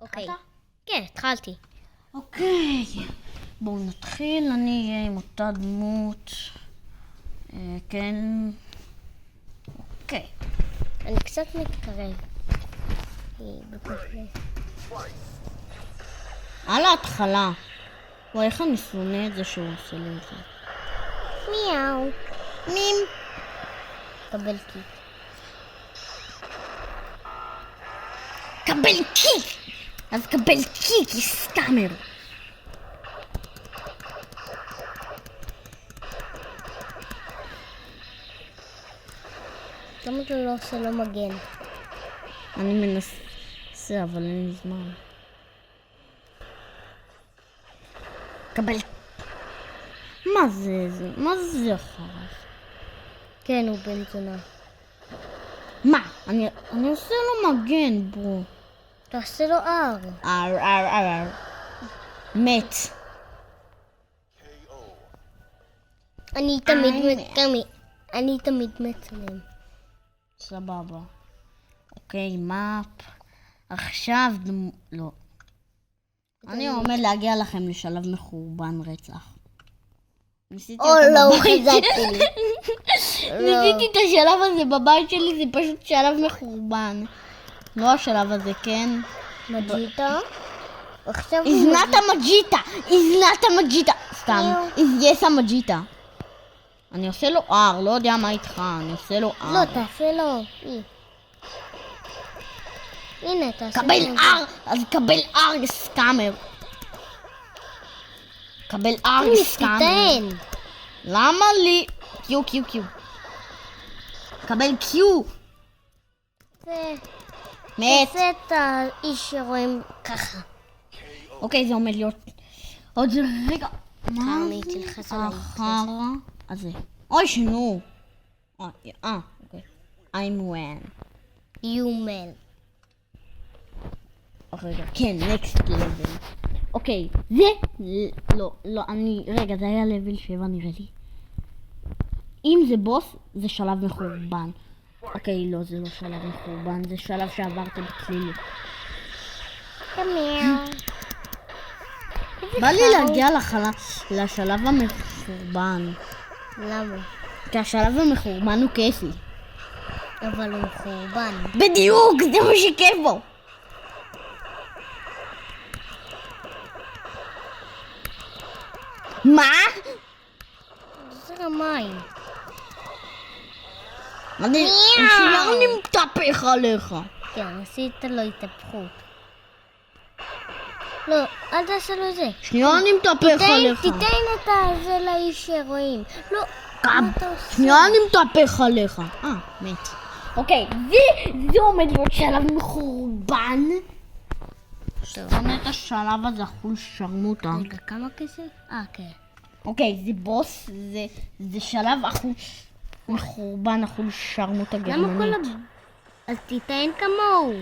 אוקיי. התחלת? כן, התחלתי. אוקיי. בואו נתחיל, אני אהיה עם אותה דמות. כן. אוקיי. אני קצת מתקרב. על ההתחלה. וואי, איך אני שונא את זה שהוא עושה לי את זה. מיהו. מים. קבל קיק. קבל קיק! אז קבל קיק, סטאמר. למה אתה לא עושה לו מגן? אני מנסה, אבל אין לי זמן. קבל... מה זה? מה זה חרש? כן, הוא בן זונה. מה? אני עושה לו מגן, ברו. תעשה לו אר. אר. מת. אני תמיד מצלם. סבבה. אוקיי, מאפ. עכשיו לא. אני עומד להגיע לכם לשלב מחורבן רצח. ניסיתי אותו לא, בבית. חזקתי לי. ניסיתי את השלב הזה בבית שלי, זה פשוט שלב מחורבן. לא השלב הזה, כן? מג'יטה. עכשיו איזנת המג'יטה. סתם. איזייס המג'יטה. אני עושה לו אר, לא יודע מה איתך, אני עושה לו אר. לא, תעשה לו. הנה, תעשה לו. קבל אר, אז קבל אר, סקאמר. קבל אר, סקאמר. תיתן. למה לי? קיו. קבל קיו. מת. תעשה את האיש שרואים ככה. אוקיי, זה עומד להיות עוד רגע. מה אני תלחץ על החרא הזה? אוי, שנו. אוקיי. I'm when. יומן. רגע, כן, next level. אוקיי, זה... לא, רגע, זה היה level 7 נראה לי. אם זה בוס, זה שלב מחורבן. אוקיי, לא, זה לא שלב מחורבן, זה שלב שעברתם בצלילי. קמר. בא לי להגיע לשלב המחורבן. למה? כי השלב המחורבן הוא כיפי. אבל הוא חורבן. בדיוק, זה מה שכיף בו. מה? זה רמיים. אני שנייה מתהפך עליך. כן, עשית לו התהפכות. לא, אל תעשה לו זה. שנייה אני מתהפך עליך. תיתן את זה לאיש שרואים. לא, מה אתה עושה? שנייה אני מתהפך עליך. מת. אוקיי, זה עומד להיות שלב מחורבן. שונא את השלב הזה, חול שרמוטה. רגע, כמה כסף? כן. אוקיי, זה בוס, זה שלב מחורבן, החול שרמוטה גרמנית. למה כל אז תיתן כמוהו.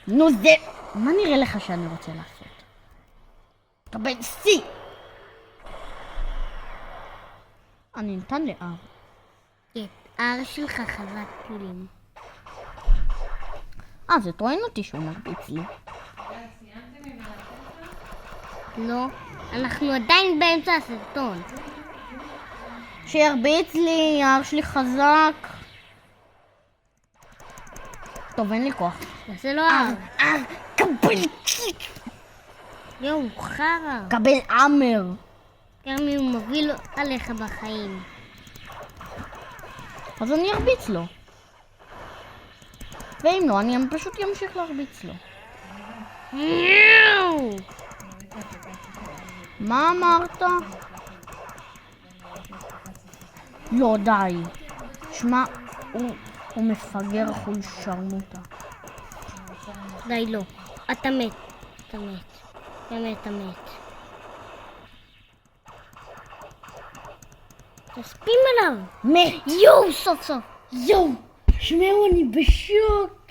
נו זה... מה נראה לך שאני רוצה לעשות? קבל C! אני נתן לאר. כן, הר שלך חזק טילים. זה טוען אותי שהוא מרביץ לי. לא, אנחנו עדיין באמצע הסרטון. שירביץ לי, האר שלי חזק. טוב, אין לי כוח. נעשה לו הר. קבל קיק! יואו, חרא. קבל אמר. כרמי הוא מוביל עליך בחיים. אז אני ארביץ לו. ואם לא, אני פשוט אמשיך להרביץ לו. מה אמרת? לא, די. שמע, הוא מפגר חול שרמוטה. די, לא. אתה מת. תספים עליו. מת. יואו, סוף. יואו, שמעו, אני בשוק.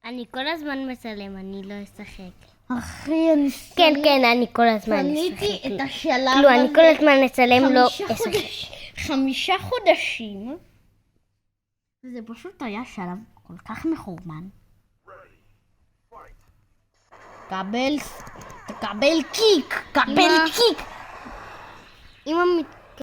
אני כל הזמן מצלם, אני לא אשחק. אחי, אני... כן, אני כל הזמן קניתי את השלב כאילו, אני כל הזמן אצלם, לא אשחק. 5 חודשים. זה פשוט היה שלב כל כך מחורבן. תקבל קיק! קבל אמא. קיק! אמא,